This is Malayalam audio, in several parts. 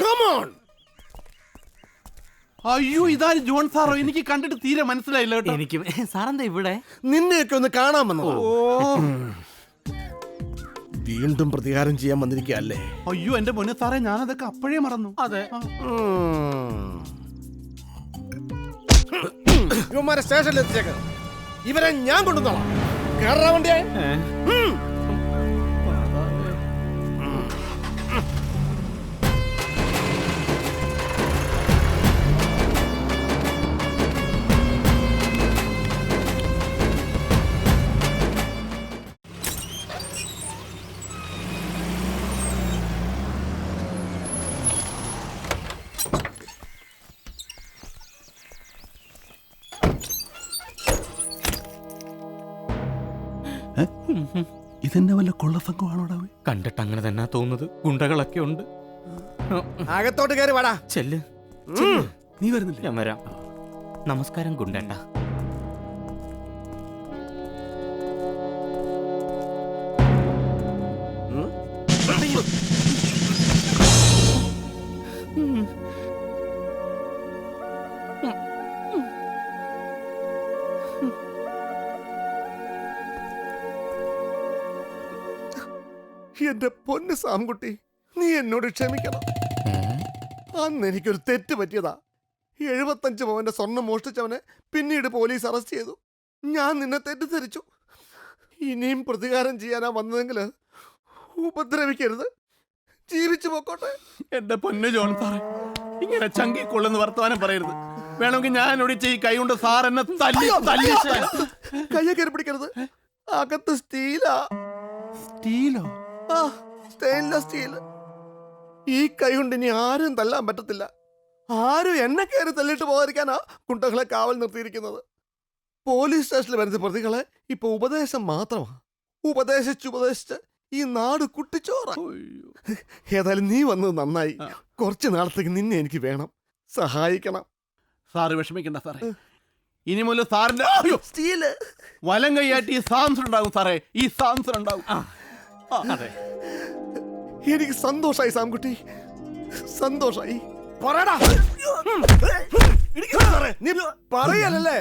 Come on. അയ്യോ ഇതാരും ജോൺ സാറോ? എനിക്ക് കണ്ടിട്ട് തീരെ മനസ്സിലായില്ല കേട്ടോ. എനിക്ക് സാറെന്താ ഇവിടെ? നിന്നെയൊക്കെ ഒന്ന് കാണാൻ വന്നതാ. വീണ്ടും പ്രതികാരം ചെയ്യാൻ വന്നിരിക്കുകയല്ലേ? അയ്യോ എന്റെ പൊന്നു സാറേ, ഞാനതൊക്കെ അപ്പോഴേ മറന്നു. അതെ. ഇവന്മാരെ സ്റ്റേഷനിൽ എത്തിച്ചേക്ക്. ഇവരെ ഞാൻ കൊണ്ടുവന്നോളാം. കേറാ വണ്ടിയെ. ഇതെന്നെ വല്ല കൊള്ളസംഘമാണോടാ? കണ്ടിട്ട് അങ്ങനെ തന്നെ തോന്നുന്നത്. ഗുണ്ടകളൊക്കെ ഉണ്ട്. അകത്തോട്ട് കയറി വാടാ. ചെല്ല്. നീ വരുന്നില്ല? ഞാൻ വരാം. നമസ്കാരം ഗുണ്ടേട്ടാ. എന്റെ പൊന്ന് സാംകുട്ടി, നീ എന്നോട് ക്ഷമിക്കണം. അന്ന് എനിക്കൊരു തെറ്റ് പറ്റിയതാ. 75 പവന്റെ സ്വർണം മോഷ്ടിച്ചവനെ പിന്നീട് പോലീസ് അറസ്റ്റ് ചെയ്തു. ഞാൻ നിന്നെ തെറ്റിദ്ധരിച്ചു. ഇനിയും പ്രതികാരം ചെയ്യാനാ വന്നതെങ്കിൽ ഉപദ്രവിക്കരുത്. ജീവിച്ചു പോക്കോട്ടെ. എന്റെ പൊന്നു ജോൺ സാറേ, ഇങ്ങനെ ചങ്കിക്കൊള്ളുന്ന വർത്തമാനം പറയരുത്. വേണമെങ്കിൽ ഞാൻ ഒടിച്ച് ഈ കൈ കൊണ്ട് സാർ എന്നെ കയ്യെ കയറി പിടിക്കരുത്. അകത്ത് സ്റ്റീലാ. സ്റ്റീലോ? Stainless steel. ഈ കൈ കൊണ്ട് ഇനി ആരും തല്ലാൻ പറ്റത്തില്ല. ആരും എന്നെ കയറി തല്ലിട്ട് പോകാതിരിക്കാനാ കുണ്ടകളെ കാവൽ നിർത്തിയിരിക്കുന്നത്. പോലീസ് സ്റ്റേഷനിൽ വരുന്ന പ്രതികളെ ഇപ്പൊ ഉപദേശം മാത്രമാ. ഉപദേശിച്ച് ഈ നാട് കുട്ടിച്ചോറ. ഏതായാലും നീ വന്നത് നന്നായി. കുറച്ച് നാളത്തേക്ക് നിന്നെ എനിക്ക് വേണം. സഹായിക്കണം. സാറ് വിഷമിക്കണ്ട സാറേ. ഇനി മുതൽ സാറിന്റെ സ്റ്റീല് വലം കൈയായിട്ട് ഈ സാംസൺ ഉണ്ടാകും സാറേ. ഈ സാംസൺ ഉണ്ടാകും. അതെ. എനിക്ക് സന്തോഷായി സാംകുട്ടി, സന്തോഷായി. നീ പറയല്ലേ?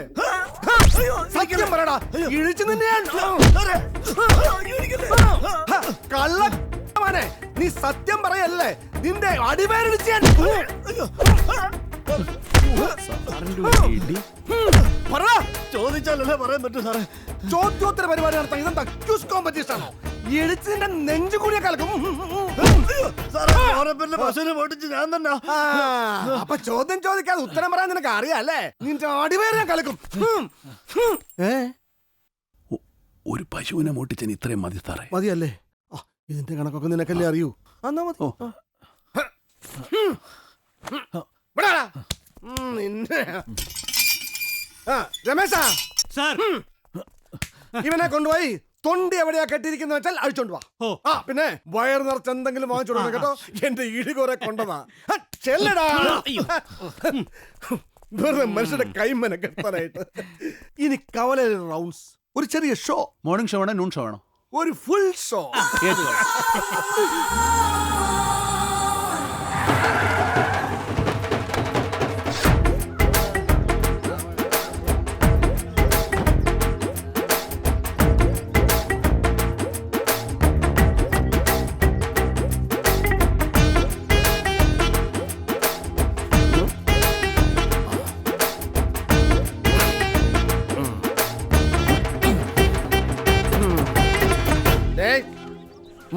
സത്യം പറയടാ. ഇഴിച്ചു കള്ളനെ നീ സത്യം പറയല്ലേ? നിന്റെ അടിവേരടിച്ച് ചോദിച്ചാലല്ലേ പറയാൻ പറ്റൂ സാറേ. ചോദ്യോത്തര പരിപാടി നടത്താൻ ഇതെന്താ ക്യൂസ് കോമ്പറ്റീഷൻ ആണോ? ഇടിച്ചതിന്റെ നെഞ്ചു കൂടിയ കലക്കും. അപ്പൊ ചോദ്യം ചോദിക്കാതെ ഉത്തരം പറയാൻ നിനക്ക് അറിയാല്ലേ? നിന്റെ അടിവേരെ കലക്കും. ഒരു പശുവിനെ മോട്ടിച്ചന് ഇത്രയും മതി സാറേ. മതിയല്ലേ? ഇതിന്റെ കണക്കൊക്കെ നിനക്കല്ലേ അറിയൂ. എന്നാ മതി. രമേശാ, ഇവനെ കൊണ്ടുപോയി തൊണ്ടി എവിടെയാ കെട്ടിയിരിക്കുന്ന വെച്ചാൽ അഴിച്ചോണ്ട് വാ. പിന്നെ വയർ നിറച്ച് എന്തെങ്കിലും വാങ്ങിച്ചോണ്ട് കേട്ടോ. എന്റെ ഇടി കുറെ കൊണ്ടതാ. ചെല്ലടാ. വെറുതെ മനുഷ്യരുടെ കൈമന കെട്ടാനായിട്ട്. ഇനി കവല റൗണ്ട്സ്. ഒരു ചെറിയ ഷോ. മോർണിംഗ് ഷോ ആണോ നൂൺ ഷോ ആണോ? ഒരു ഫുൾ ഷോ.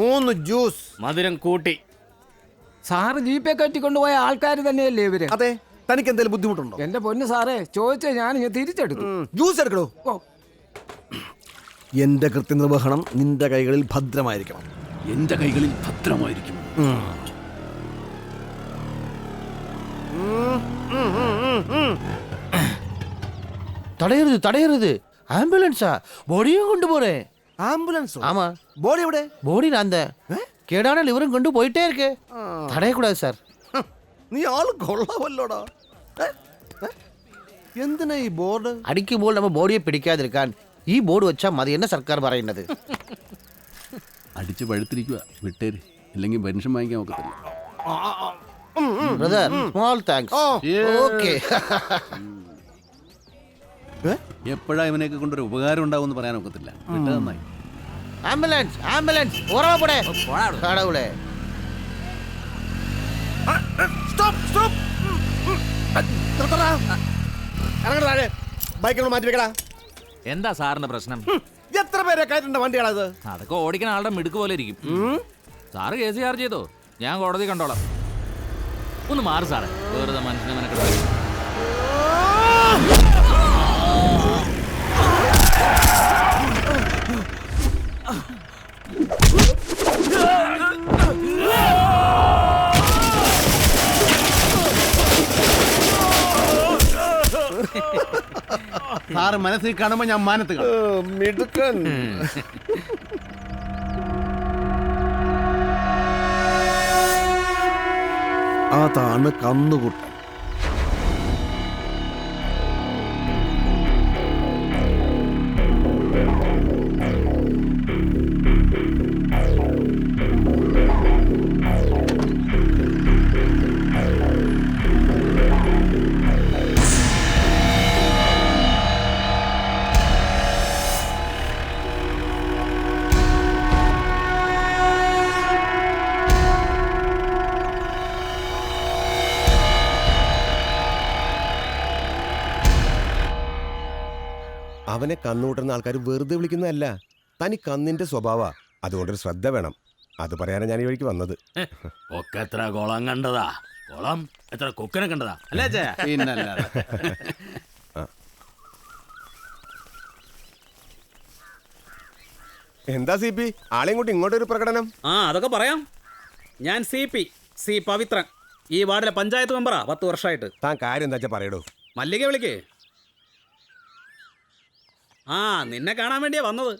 മൂന്ന് ജ്യൂസ്. മധുരം കൂട്ടി. സാറ് ജീപ്പെ കെട്ടിക്കൊണ്ടുപോയ ആൾക്കാർ തന്നെയല്ലേ ഇവര്? അതെ. തനിക്ക് എന്തെങ്കിലും ബുദ്ധിമുട്ടുണ്ടോ? എന്റെ പൊന്ന് സാറേ, ചോദിച്ചാ ഞാൻ തിരിച്ചെടുത്തു. ജ്യൂസ് എടുക്കണോ? എന്റെ കൃത്യനിർവഹണം നിന്റെ കൈകളിൽ ഭദ്രമായിരിക്കണം. എന്റെ കൈകളിൽ ഭദ്രമായിരിക്കും. தடையிறது ஆம்புலன்ஸா? பாடியும் கொண்டு போறேன். ஆம்புலன்ஸ்? ஆமா. பாடி எവിടെ? பாடி நான் அந்த கேடான லிவரும் கொண்டு போயிட்டே இருக்கு. தடையக்கூடாது சார். നീ ആള് കൊള്ളാമല്ലോടാ. എന്തിനാ ഈ ബോർഡ്? അടിക്കുമ്പോൾ നമ്മൾ ബോഡിയെ പിടിക്കാതിരിക്കാൻ ഈ ബോർഡ് വെച്ചാൽ മതി എന്ന സർക്കാർ പറയുന്നത്. അടിച്ച് പഴുത്തിരിക്കുക. വിട്ടേര്, ഇല്ലെങ്കിൽ പെൻഷൻ വാങ്ങിക്കാൻ നോക്കത്തില്ല. Brother small thanks. ഓക്കെ. എപ്പോഴാ ഇവനെയൊക്കെ കൊണ്ടൊരു ഉപകാരം ഉണ്ടാവും പറയാൻ ഒക്കത്തില്ല. വിട്ടത് നന്നായി. ആംബുലൻസ് ആംബുലൻസ് ഓർമ്മ പോടെ കടവുളെ. ബൈക്കിനോട് മാറ്റി വെക്കടാ. എന്താ സാറിന്റെ പ്രശ്നം? എത്ര പേരെ കയറ്റേണ്ട വണ്ടിയാണത്? അതൊക്കെ ഓടിക്കുന്ന ആളുടെ മിടുക്ക് പോലെ ഇരിക്കും. സാറ് കേസ് ചാർജ് ചെയ്തോ, ഞാൻ കോടതി കണ്ടോളാം. ഒന്ന് മാറി സാറേ, വെറുതെ മനുഷ്യനെ മെനക്കെടുത്ത. സാറ് മനസ്സിൽ കാണുമ്പോ ഞാൻ മാനത്ത് കാണും. മിടുക്കൻ. അതാണ് കന്നുകുട്ടൻ. അവനെ കന്നുകൂട്ടുന്ന ആൾക്കാർ വെറുതെ വിളിക്കുന്നതല്ല, തനി കന്നിന്റെ സ്വഭാവ. അതുകൊണ്ടൊരു ശ്രദ്ധ വേണം. അത് പറയാനാണ് ഞാൻ ഈ വഴിക്ക് വന്നത്. ഒക്കെ എത്ര കുളം കണ്ടതാ, കുളം എത്ര കുക്കനെ കണ്ടതാ അല്ലേ ചേ? പിന്നല്ലാതെ. എന്താ സി പി ആളെയും കൂട്ടി ഇങ്ങോട്ടൊരു പ്രകടനം? അതൊക്കെ പറയാം. ഞാൻ സി പവിത്രൻ, ഈ വാർഡിലെ പഞ്ചായത്ത് മെമ്പറാ 10 വർഷമായിട്ട്. താൻ കാര്യം എന്താ വെച്ചാ പറയടോ. മല്ലിക വിളിക്കേ. നിന്നെ കാണാൻ വേണ്ടിയാ വന്നത്.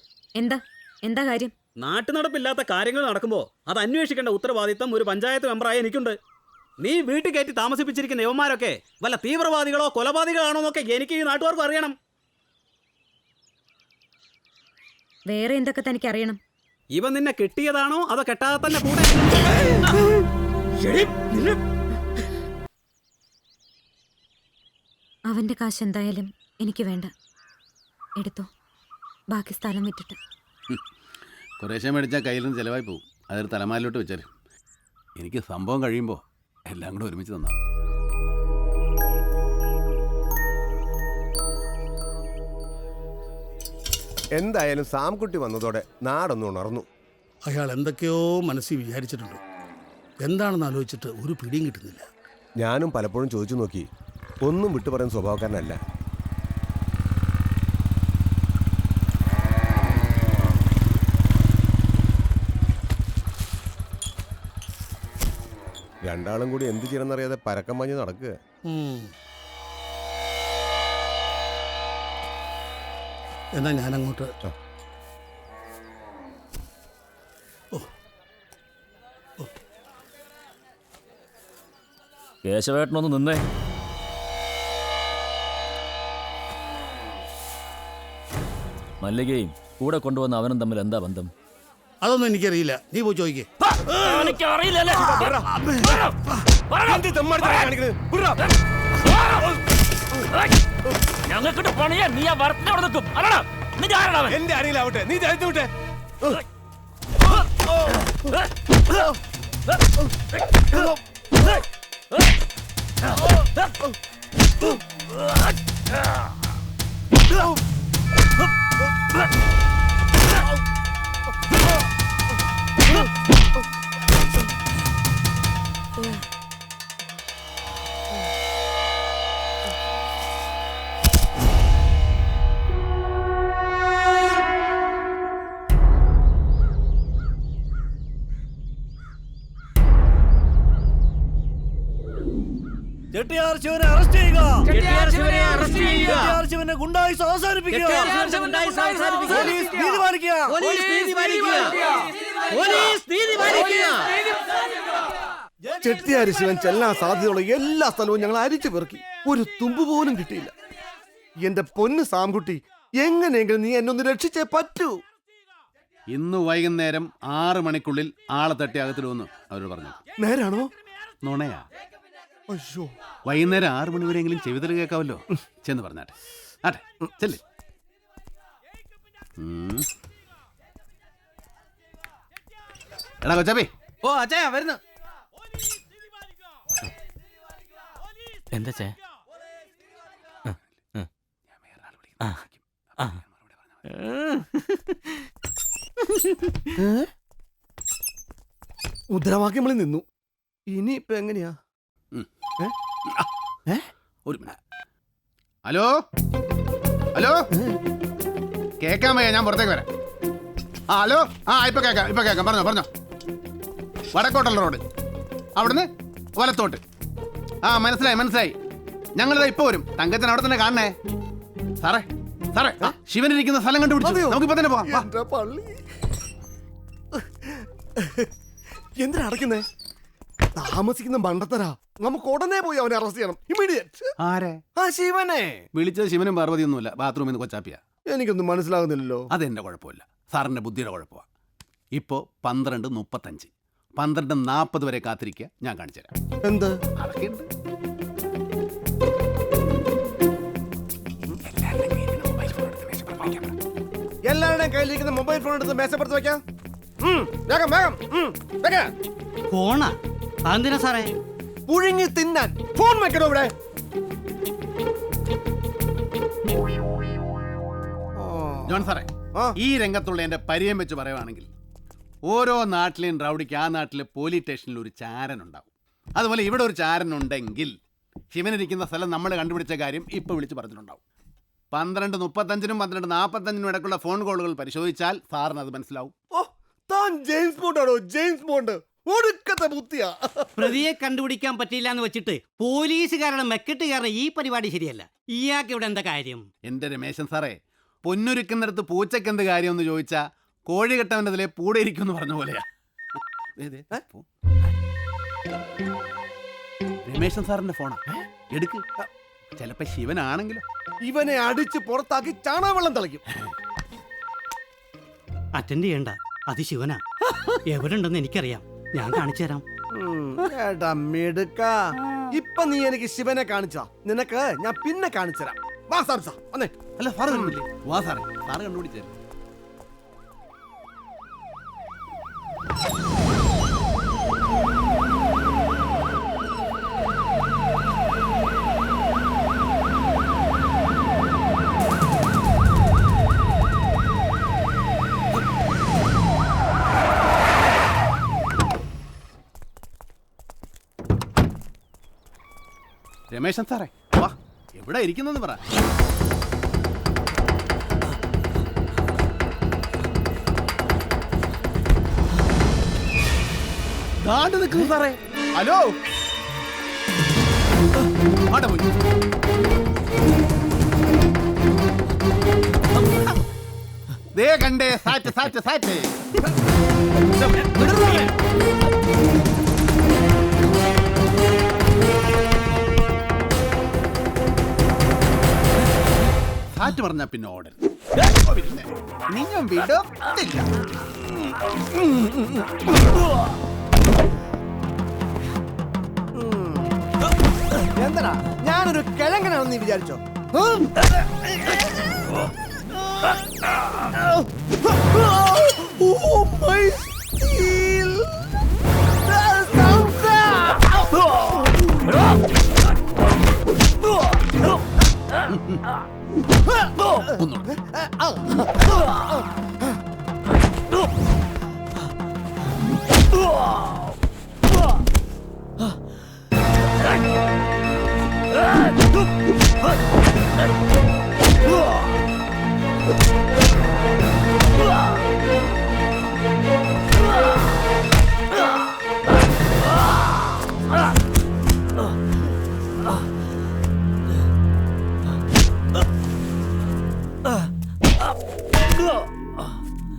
എന്താ കാര്യം? നാട്ടുനടപ്പില്ലാത്ത കാര്യങ്ങൾ നടക്കുമ്പോൾ അത് അന്വേഷിക്കേണ്ട ഉത്തരവാദിത്തം ഒരു പഞ്ചായത്ത് മെമ്പറായ എനിക്കുണ്ട്. നീ വീട്ടിൽ കയറ്റി താമസിപ്പിച്ചിരിക്കുന്ന യവന്മാരൊക്കെ വല്ല തീവ്രവാദികളോ കൊലപാതകളാണോ എന്നൊക്കെ എനിക്ക് ഈ നാട്ടുകാർക്ക് അറിയണം. വേറെ എന്തൊക്കെ തനിക്ക് അറിയണം? ഇവൻ നിന്നെ കെട്ടിയതാണോ അതോ കെട്ടാതെ തന്നെ കൂടെ? അവന്റെ കാശ് എന്തായാലും എനിക്ക് വേണ്ട. എടുത്തോ, ബാക്കി സ്ഥലം വിട്ടിട്ട്. കുറേശ്ശെ മേടിച്ചാൽ കയ്യിൽ നിന്ന് ചിലവായി പോകും. അതൊരു തലമാരിലോട്ട് വെച്ചാൽ എനിക്ക് സംഭവം കഴിയുമ്പോൾ എല്ലാം കൂടെ ഒരുമിച്ച് തന്നാ. എന്തായാലും സാംകുട്ടി വന്നതോടെ നാടൊന്നും ഉണർന്നു. അയാൾ എന്തൊക്കെയോ മനസ്സിൽ വിചാരിച്ചിട്ടുണ്ട്. എന്താണെന്ന് ആലോചിച്ചിട്ട് ഒരു പിടിയും കിട്ടുന്നില്ല. ഞാനും പലപ്പോഴും ചോദിച്ചു നോക്കി. ഒന്നും വിട്ടു പറയുന്ന സ്വഭാവക്കാരനല്ല. രണ്ടാളും കൂടി എന്ത് ചെയ്യണമെന്നറിയാതെ പരക്കം പഞ്ഞ് നടക്കുക. എന്നാ ഞാനങ്ങോട്ട്. കേശവേട്ടനൊന്ന് നിന്നേ. മല്ലികയും കൂടെ കൊണ്ടുവന്ന അവനും തമ്മിൽ എന്താ ബന്ധം? അതൊന്നും എനിക്കറിയില്ല, നീ പോയി ചോദിക്കേ. ഞങ്ങൾക്കിട്ട് പണിയാ നീ ആ വർത്തവിടെ നിൽക്കും. എന്റെ അറിയില്ലാവട്ടെ, നീ തടുത്തു വിട്ടെ. ചെട്ടിയാര് ശിവൻ ചെല്ലാൻ സാധ്യതയുള്ള എല്ലാ സ്ഥലവും ഞങ്ങൾ അരിച്ചു പെറുക്കി. ഒരു തുമ്പ് പോലും കിട്ടിയില്ല. എന്റെ പൊന്ന് സാംകുട്ടി, എങ്ങനെയെങ്കിലും നീ എന്നെ ഒന്ന് രക്ഷിച്ചേ പറ്റൂ. ഇന്ന് വൈകുന്നേരം 6 മണിക്കുള്ളിൽ ആളെ തട്ടി അകത്തിടുമെന്ന് അവർ പറഞ്ഞു. നേരാണോ? നുണയാ. അയ്യോ, വൈകുന്നേരം 6 മണി വരെയെങ്കിലും ചെവിതൽ കേൾക്കാവല്ലോ. ചെന്ന് പറഞ്ഞാട്ടെ. ആട്ടെ ചെല്ലേ. എടാ കൊച്ചാപ്പി. ഓ അച്ഛാ വരുന്നു. എന്താ ചേ? മുദ്രാവാക്യങ്ങളിൽ നിന്നു. ഇനി ഇപ്പൊ എങ്ങനെയാ? ഒരു മിനിറ്റ്. ഹലോ ഹലോ, കേക്കാൻ വയ്യ, ഞാൻ പുറത്തേക്ക് വരാം. ഹലോ. ഇപ്പൊ കേക്കാം. പറഞ്ഞോ. വടക്കോട്ടുള്ള റോഡ്, അവിടുന്ന് വലത്തോട്ട്. മനസ്സിലായി. ഞങ്ങളിതാ ഇപ്പൊ വരും. തങ്കച്ചൻ അവിടെ തന്നെ കാണണേ. സാറേ ശിവൻ ഇരിക്കുന്ന സ്ഥലം കണ്ടുപിടിച്ചു. നമുക്കിപ്പോ തന്നെ പോവാം. എന്റെ പള്ളി, എന്തിനാ അടയ്ക്കുന്നേ? താമസിക്കുന്ന മണ്ടത്തരാ. നമുക്ക് ഉടനെ പോയി അവനെ അറസ്റ്റ് ചെയ്യണം. ഇമ്മീഡിയറ്റ്. ആരെ? ശിവനെ വിളിച്ചത് ശിവനും പാർവതിയൊന്നുമില്ല, ബാത്റൂമിൽ നിന്ന് കൊച്ചാപ്പിയ. എനിക്കൊന്നും മനസ്സിലാകുന്നില്ലല്ലോ. അതെന്റെ കുഴപ്പമില്ല, സാറിന്റെ ബുദ്ധിയുടെ കുഴപ്പമാണ്. ഇപ്പോ 12:35, 12:40 വരെ കാത്തിരിക്കുക. ഞാൻ കാണിച്ചു തരാം. എന്ത്? അതൊക്കെ ഉണ്ട്. എല്ലാവരുടെയും കയ്യിലിരിക്കുന്ന മൊബൈൽ ഫോൺ എടുത്ത് മേശപ്പുറത്ത് വെക്കാം. ഫോണാ? അതെന്തിനാ സാറേ? പുഴുങ്ങി തിന്നാൻ ഫോൺ വെക്കണോ ഇവിടെ? ജോൺ സാറേ, ഈ രംഗത്തുള്ള എന്റെ പരിചയം വെച്ച് പറയുവാണെങ്കിൽ ഓരോ നാട്ടിലെയും റൗഡിക്ക് ആ നാട്ടിലെ പോലീസ് സ്റ്റേഷനിൽ ഒരു ചാരൻ ഉണ്ടാവും. അതുപോലെ ഇവിടെ ഒരു ചാരൻ ഉണ്ടെങ്കിൽ ശിവനിരിക്കുന്ന സ്ഥലം നമ്മൾ കണ്ടുപിടിച്ച കാര്യം ഇപ്പൊ വിളിച്ച് പറഞ്ഞിട്ടുണ്ടാവും. 12:35-നും 12:45-നും ഇടയ്ക്കുള്ള ഫോൺ കോളുകൾ പരിശോധിച്ചാൽ സാറിന് അത് മനസ്സിലാവും. താൻ ജെയിംസ് ബോണ്ടാണോ? ജെയിംസ് ബോണ്ട് ഒടുക്കത്തെ ബുദ്ധിയാ. പ്രതിയെ കണ്ടുപിടിക്കാൻ പറ്റില്ല എന്ന് വെച്ചിട്ട് പോലീസുകാരുടെ മെക്കെട്ട് കാരണം ഈ പരിപാടി ശരിയല്ല. ഇയാൾക്ക് ഇവിടെ എന്താ കാര്യം? എന്റെ രമേശൻ സാറേ, പൊന്നൊരുക്കുന്നിടത്ത് പൂച്ചയ്ക്ക് എന്ത് കാര്യം എന്ന് ചോദിച്ചാൽ കോഴി കെട്ടവൻ്റെ പൂടെ ഇരിക്കും എന്ന് പറഞ്ഞ പോലെയാ. രമേശൻ സാറിന്റെ ഫോണാ, എടുക്ക്. ചിലപ്പോ ശിവനാണെങ്കിലോ? ഇവനെ അടിച്ച് പുറത്താക്കി ചാണകവെള്ളം തളിക്കും. അറ്റൻഡ് ചെയ്യണ്ട, അത് ശിവനാ. എവിടെ ഉണ്ടെന്ന് എനിക്കറിയാം, ഞാൻ കാണിച്ചു തരാം. ഇപ്പൊ നീ എനിക്ക് ശിവനെ കാണിച്ചാ, നിനക്ക് ഞാൻ പിന്നെ കാണിച്ചു തരാം. വാ സാർ, വന്നേ. അല്ല സാറ് കണ്ടില്ലേ? വാ സാറേ, സാറ് കണ്ടുപിടിച്ചേ. രമേശൻ സാറേ, വാ. എവിടെ ഇരിക്കുന്നെന്ന് പറ. നിൽക്കുന്നു സാറേ. ഹലോ, ആടെ പോയി. ദേ കണ്ടേ, സാറ്റ്. സാറ്റ് പറഞ്ഞാ പിന്നെ ഓർഡർ നീ ഞാൻ വിടത്തില്ല. എന്താ ഞാനൊരു കിഴങ്ങനാണെന്ന് നീ വിചാരിച്ചോ?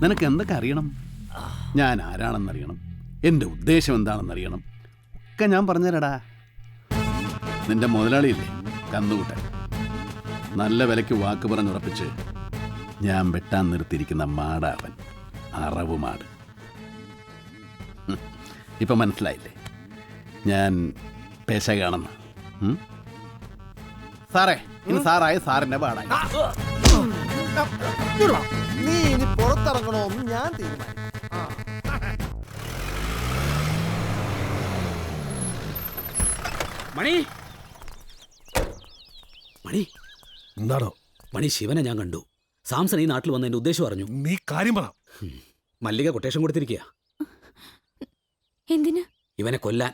നിനക്ക് എന്തൊക്കെ അറിയണം? ഞാൻ ആരാണെന്നറിയണം, എൻ്റെ ഉദ്ദേശം എന്താണെന്നറിയണം, ഒക്കെ ഞാൻ പറഞ്ഞുതരടാ. നിന്റെ മുതലാളിയില്ലേ കന്നുകൂട്ടൻ, നല്ല വിലയ്ക്ക് വാക്ക് പറഞ്ഞുറപ്പിച്ച് ഞാൻ വെട്ടാൻ നിർത്തിയിരിക്കുന്ന മാടാവൻ, അറവ് മാട്. ഇപ്പം മനസ്സിലായില്ലേ? ഞാൻ പേശകാണെന്ന്. സാറേ ഇനി സാറായി സാറിന്റെ പാടായി. നീ ഇനി പുറത്തിറങ്ങണോന്ന് ഞാൻ തീരുമാനിക്കും. മണി മണി എന്താണോ മണി, ശിവനെ ഞാൻ കണ്ടു. സാംസൺ ഈ നാട്ടിൽ വന്നതിന്റെ ഉദ്ദേശം അറിഞ്ഞു. നീ കാര്യം പറ. മല്ലിക കൊട്ടേഷൻ കൊടുത്തിരിക്കുക എന്തിന്? ഇവനെ കൊല്ലാൻ.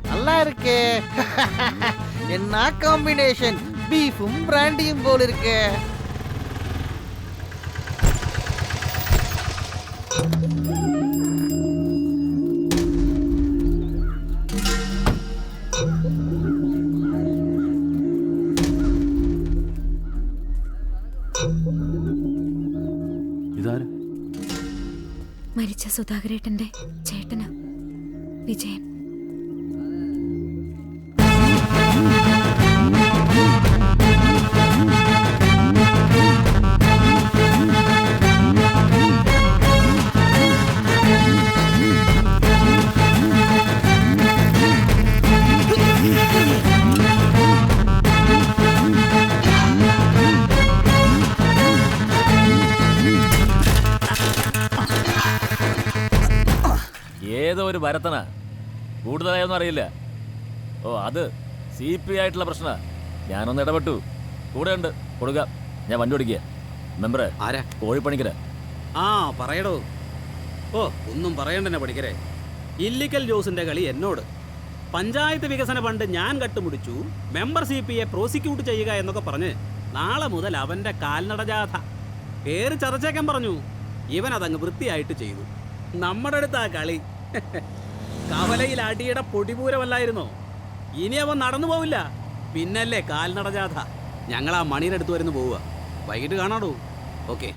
நல்லா இருக்கு. என்ன காம்பினேஷன், பீஃபும் பிராண்டியும் போல இருக்கு. ഇതാര്? മരിച്ച സുധാകരേട്ടന്റെ ചേട്ടന് വിജയൻ. ഏതോ ഒരു ഭരത്തനാ, കൂടുതലായൊന്നും അറിയില്ല. ഓ അത് CP ആയിട്ടുള്ള പ്രശ്ന. ഞാനൊന്ന് ഇടപെട്ടു. കൂടെ ഉണ്ട്, കൊടുക്കാം. ഞാൻ വണ്ടി ഓടിക്കുക. മെമ്പറെ ആരാ? കോഴിപ്പണിക്കര. ആ പറയടോ. ഓ ഒന്നും പറയണ്ടെന്നെ പണിക്കരെ. ഇല്ലിക്കൽ ജോസിന്റെ കളി എന്നോട്. പഞ്ചായത്ത് വികസന ഫണ്ട് ഞാൻ കട്ടുമുടിച്ചു, മെമ്പർ CPയെ പ്രോസിക്യൂട്ട് ചെയ്യുക എന്നൊക്കെ പറഞ്ഞ് നാളെ മുതൽ അവന്റെ കാൽനടജാഥ. പേര് ചതച്ചേക്കാൻ പറഞ്ഞു. ഇവൻ അതങ്ങ് വൃത്തിയായിട്ട് ചെയ്തു. നമ്മുടെ അടുത്താ കളി. കവലയിൽ അടിയുടെ പൊടിപൂരമല്ലായിരുന്നോ? ഇനി അവൻ നടന്നു പോവില്ല. പിന്നല്ലേ കാൽനടജാഥ. ഞങ്ങൾ ആ മണിയുടെ അടുത്ത് വരുന്നു പോവുക. വൈകിട്ട് കാണാടോ. ഓക്കെ.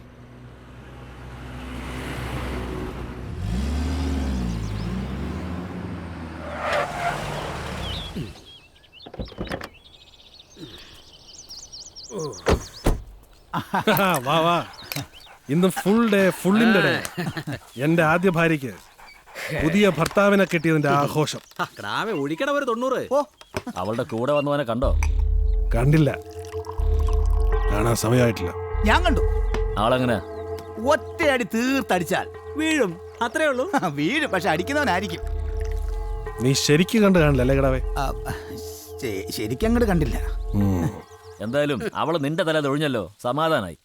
വാ വാ, ഇന്ന് ഫുൾ ഡേ, ഫുള്ളിന്റെ ഡേ. എന്റെ ആദ്യ ഭാര്യയ്ക്ക് പുതിയ ഭർത്താവിനെ കിട്ടിയതിന്റെ ആഘോഷം. ക്രാവെ ഒഴിക്കട ഒരു 90. അവളുടെ കൂടെ വന്നവനെ കണ്ടോ? കണ്ടില്ല, കാണാൻ സമയമായിട്ടില്ല. ഞാൻ കണ്ടു. അവളെങ്ങനെ? ഒറ്റയടി തീർത്തടിച്ചാൽ വീഴും, അത്രേ ഉള്ളൂ. വീഴും, പക്ഷെ അടിക്കുന്നവനായിരിക്കും. നീ ശരിക്കും കണ്ടു കാണില്ല അല്ലേ കടാവേ? ശരിക്കും അങ്ങോട്ട് കണ്ടില്ല. എന്തായാലും അവള് നിന്റെ തല തൊഴിഞ്ഞല്ലോ, സമാധാനായി.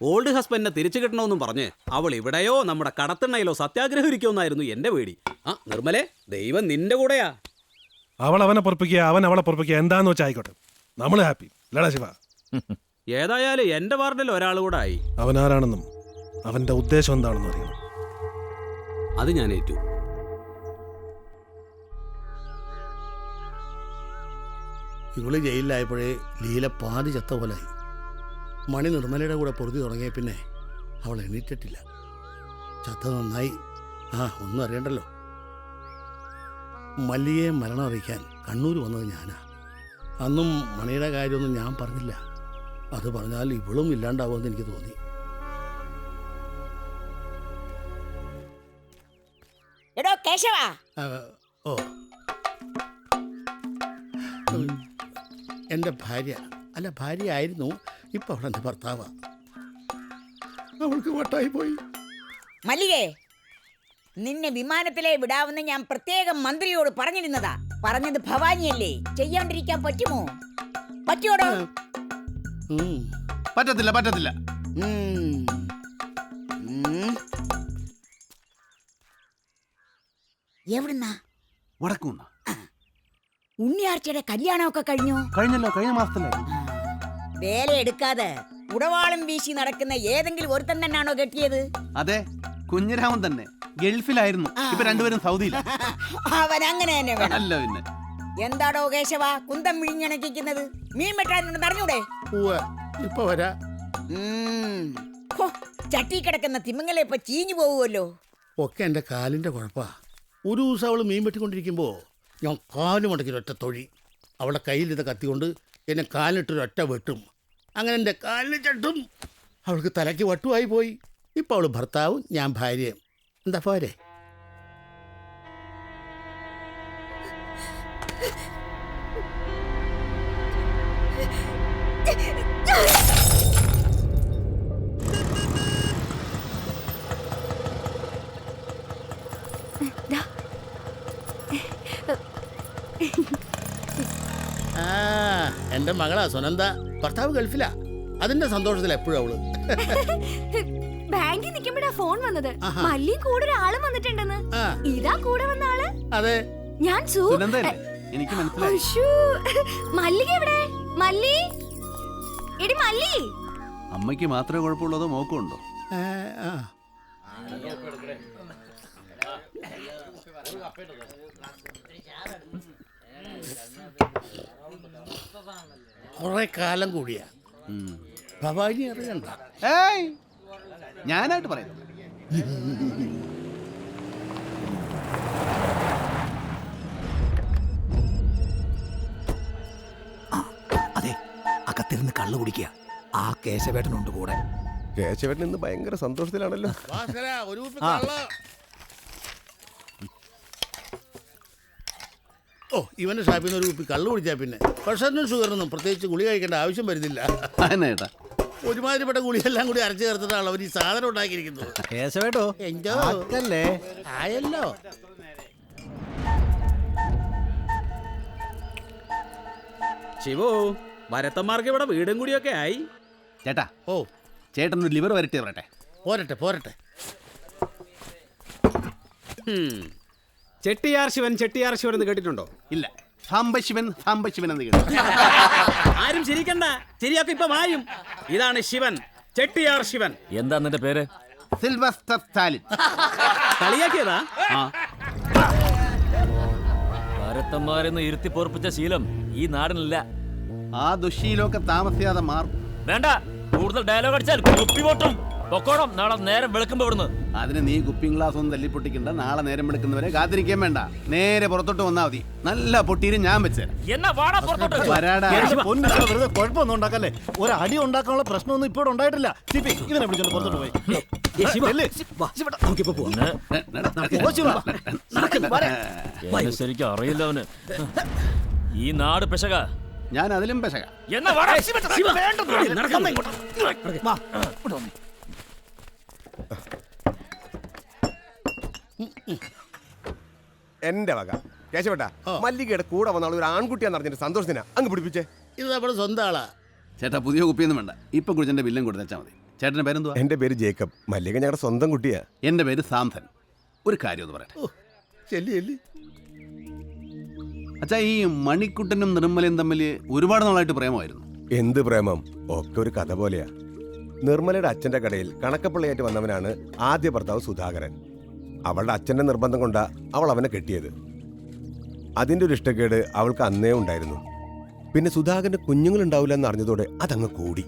ഓൾഡ് ഹസ്ബൻഡിനെ തിരിച്ചു കിട്ടണമെന്നും പറഞ്ഞ് അവൾ ഇവിടെയോ നമ്മുടെ കടത്തിണ്ണയിലോ സത്യാഗ്രഹം ഇരിക്കുമെന്നായിരുന്നു എന്റെ പേടി. ആ നിർമ്മലേ, ദൈവം നിന്റെ കൂടെയാ. അവൾ അവനെ പൊറപ്പിക്കുക, അവൻ അവളെ പൊറപ്പിക്കുക, എന്താന്ന് വെച്ചാൽ ആയിക്കോട്ടെ. നമ്മള് ഹാപ്പി ലടാ ശിവ. ഏതായാലും എന്റെ വാർഡിൽ ഒരാൾ കൂടെ ആയി. അവൻ ആരാണെന്നും അവന്റെ ഉദ്ദേശം എന്താണെന്നും അറിയണം. അത് ഞാൻ ഏറ്റു. ഇവള് ജയിലിലായപ്പോഴേ ലീല പാതി ചത്ത പോലായി. മണി നിർമ്മലയുടെ കൂടെ പൊറുതി തുടങ്ങിയ പിന്നെ അവൾ എണീറ്റിട്ടില്ല. ചത്ത നന്നായി. ഒന്നും അറിയണ്ടല്ലോ. മല്ലിയെ മരണം അറിയിക്കാൻ കണ്ണൂർ വന്നത് ഞാനാ. അന്നും മണിയുടെ കാര്യമൊന്നും ഞാൻ പറഞ്ഞില്ല. അത് പറഞ്ഞാൽ ഇവളും ഇല്ലാണ്ടാവുമെന്ന് എനിക്ക് തോന്നി. എടോ കേശവ. ഓ, എൻ്റെ ഭാര്യ, അല്ല ഭാര്യ ആയിരുന്നു, ഇപ്പൊ അവളെൻ്റെ ഭർത്താവാ. അവൾക്ക് വട്ടായി പോയി. മല്ലികേ, നിന്നെ വിമാനത്തിലെ വിടാമെന്ന് ഞാൻ പ്രത്യേകം മന്ത്രിയോട് പറഞ്ഞിരുന്നതാ. പറഞ്ഞത് ഭവാനിയല്ലേ, ചെയ്യാണ്ടിരിക്കാൻ പറ്റുമോ? പറ്റുമോടോ? പറ്റത്തില്ല, പറ്റത്തില്ല. എവിടുന്നാ? വടക്കൂന്ന. ഉണ്ണിയാർച്ചയുടെ കല്യാണമൊക്കെ കഴിഞ്ഞോ? കഴിഞ്ഞല്ലോ, കഴിഞ്ഞ മാസത്തിലെ. വേല എടുക്കാതെ ഉടവാളം വീശി നടക്കുന്ന ഏതെങ്കിലും ഒരുത്തൻ തന്നെയാണോ കെട്ടിയത്? അതെ, കുഞ്ഞിരാമൻ തന്നെ ഗൾഫിലായിരുന്നു. ഇപ്പൊ രണ്ടുപേരും സൗദിയില. അവൻ അങ്ങനെ തന്നെ വേണം. അല്ല പിന്നെ എന്താടോ കേശവ കുന്തം വിഴിഞ്ഞണക്കിക്കുന്നത്? മീൻ വെട്ടാനുണ്ടെന്ന് അറിഞ്ഞൂടെ? ഇപ്പൊ വരാ. ചട്ടി കിടക്കുന്ന തിമിങ്ങലെ ഇപ്പൊ ചീഞ്ഞു പോവുമല്ലോ. ഒക്കെ എന്റെ കാലിന്റെ കുഴപ്പാ. ഒരു ദിവസം അവള് മീൻ വെട്ടിക്കൊണ്ടിരിക്കുമ്പോ ഞാൻ കാല് മുടക്കി ഒറ്റ തൊഴി. അവളുടെ കയ്യിലിരുന്ന കത്തിക്കൊണ്ട് എന്നെ കാലിട്ടൊരൊറ്റ വെട്ടും. അങ്ങനെ എൻ്റെ കാലിന് ചട്ടും. അവൾക്ക് തലയ്ക്ക് വട്ടുമായി പോയി. ഇപ്പൊ അവള് ഭർത്താവും ഞാൻ ഭാര്യയും. എന്താ പോരെ? എന്റെ മകളാ സുനന്ദ. ഭർത്താവ് ഗൾഫിലാ. അതിന്റെ സന്തോഷത്തിൽ എപ്പോഴും അവള്. ബാങ്കിൽ നിൽക്കുമ്പോഴാ ഫോൺ വന്നത്. മല്ലി കൂടെ ഒരാളും വന്നിട്ടുണ്ടെന്ന്. ഇതാ കൂടെ വന്ന ആള്? അതെ, ഞാൻ എനിക്ക് മനസ്സിലായി. മല്ലിക എവിടെ? മല്ലി, എടി മല്ലി. അമ്മയ്ക്ക് മാത്രമേ കുഴപ്പമുള്ളൂ, അതോ മോക്കുണ്ടോ? കുറെ കാലം കൂടിയാ ഭവാനി അറിയണ്ട. ഏയ് ഞാനായിട്ട് പറയുന്നു. അതെ, അകത്തിരുന്ന് കള്ളു കുടിക്കുക. ആ കേശവേട്ടനുണ്ട് കൂടെ. കേശവേട്ടൻ ഇന്ന് ഭയങ്കര സന്തോഷത്തിലാണല്ലോ. ഒരു കുപ്പി കള്ള്. ഓ, ഇവന്റെ ഷാപ്പിൽ നിന്ന് ഒരു കുപ്പി കള്ളു കുടിച്ചാൽ പിന്നെ പ്രഷറിനും ഷുഗറിനും പ്രത്യേകിച്ച് ഗുളി കഴിക്കേണ്ട ആവശ്യം വരുന്നില്ല. ഒരുമാതിരിപ്പെട്ട ഗുളിയെല്ലാം കൂടി അരച്ചു ചേർത്തിട്ടാണ് അവർ ഈ സാധനം ഉണ്ടാക്കിയിരിക്കുന്നത്. കേശവേട്ടോ ആയല്ലോ. ശിവോ, ഭരത്തന്മാർക്ക് ഇവിടെ വീടും കൂടിയൊക്കെ ആയി. ചേട്ടാ, ചേട്ടൻ ഒരു ലിവർ വരട്ടെ പറയട്ടെ. പോരട്ടെ. ചെട്ടിയാർ ശിവൻ എന്ന് കേട്ടിട്ടുണ്ടോ? ഇല്ല. സാംബശിവൻ എന്ന് കേട്ടു. ആരും ചിരിക്കണ്ട, ചിരിയൊക്കെ ഇപ്പൊ മായും. ഇതാണ് ശിവൻ, ചെട്ടിയാർ ശിവൻ. എന്താ നിന്റെ പേര്? സിൽവസ്റ്റർ സ്റ്റാലിൻ. കളിയാക്കിയതാ? ഭാരതന്മാരെന്ന് ഇരുത്തി പൊറപ്പിച്ച ശീലം ഈ നാടിനില്ല. ആ ദുശീലമൊക്കെ താമസിയാതെ മാറും. വേണ്ട, കൂടുതൽ ഡയലോഗ് അടിച്ചാൽ കുപ്പി പൊട്ടും. പൊക്കോണം, നാളെ നേരം വെളുക്കുമ്പോ ഇവിടുന്ന്. അതിന് നീ കുപ്പിങ് ഗ്ലാസ് ഒന്നും തല്ലിപ്പൊട്ടിക്കണ്ട. നാളെ നേരം വെളുക്കുന്നവരെ കാത്തിരിക്കാൻ വേണ്ട. നേരെ പുറത്തോട്ട് വന്നാൽ മതി. നല്ല പൊട്ടീരും ഞാൻ വെച്ചേരാം. കുഴപ്പമൊന്നും ഉണ്ടാക്കല്ലേ. ഒരു അടി ഉണ്ടാക്കാനുള്ള പ്രശ്നമൊന്നും ഇപ്പോൾ ഉണ്ടായിട്ടില്ല. ഇവനെ വിളിച്ചോണ്ട് പുറത്തോട്ട് പോയി. ശരിക്കും അറിയില്ല അവന്. ഈ നാട് പെശക. ഞാൻ അതിലും പെശക. എന്റെ വക കേശവട്ടാ, മല്ലികയുടെ കൂടെ വന്ന ഒരു ആൺകുട്ടിയാന്ന് അറിഞ്ഞിട്ട് സന്തോഷത്തിനാ അങ്ങ് പിടിപ്പിച്ചേ. ഇത് നമ്മുടെ സ്വന്തം ആളാ. ചേട്ടാ, പുതിയ കുപ്പിയൊന്നും വേണ്ട. ഇപ്പൊ കുടിച്ചെന്റെ ബില്ലും കൊടുത്താൽ മതി. ചേട്ടന്റെ പേരെന്തുവാ? എന്റെ പേര് ജേക്കബ്. മല്ലിക ഞങ്ങളുടെ സ്വന്തം കുട്ടിയാ. എന്റെ പേര് സാംസൻ. ഒരു കാര്യം ഒന്ന് പറയട്ടെ. അച്ഛാ, ഈ മണിക്കുട്ടനും നിർമ്മലയും തമ്മിൽ ഒരുപാട് നാളായിട്ട് പ്രേമമായിരുന്നു. എന്ത് പ്രേമം? ഒക്കെ ഒരു കഥ പോലെയാ. നിർമ്മലയുടെ അച്ഛന്റെ കടയിൽ കണക്കപ്പിള്ളയായിട്ട് വന്നവനാണ് ആദ്യ ഭർത്താവ് സുധാകരൻ. അവളുടെ അച്ഛന്റെ നിർബന്ധം കൊണ്ടാ അവൾ അവനെ കെട്ടിയത്. അതിന്റെ ഒരു ഇഷ്ടക്കേട് അവൾക്ക് അന്നേ ഉണ്ടായിരുന്നു. പിന്നെ സുധാകരന് കുഞ്ഞുങ്ങളുണ്ടാവില്ല എന്ന് അറിഞ്ഞതോടെ അതങ്ങ് കൂടി.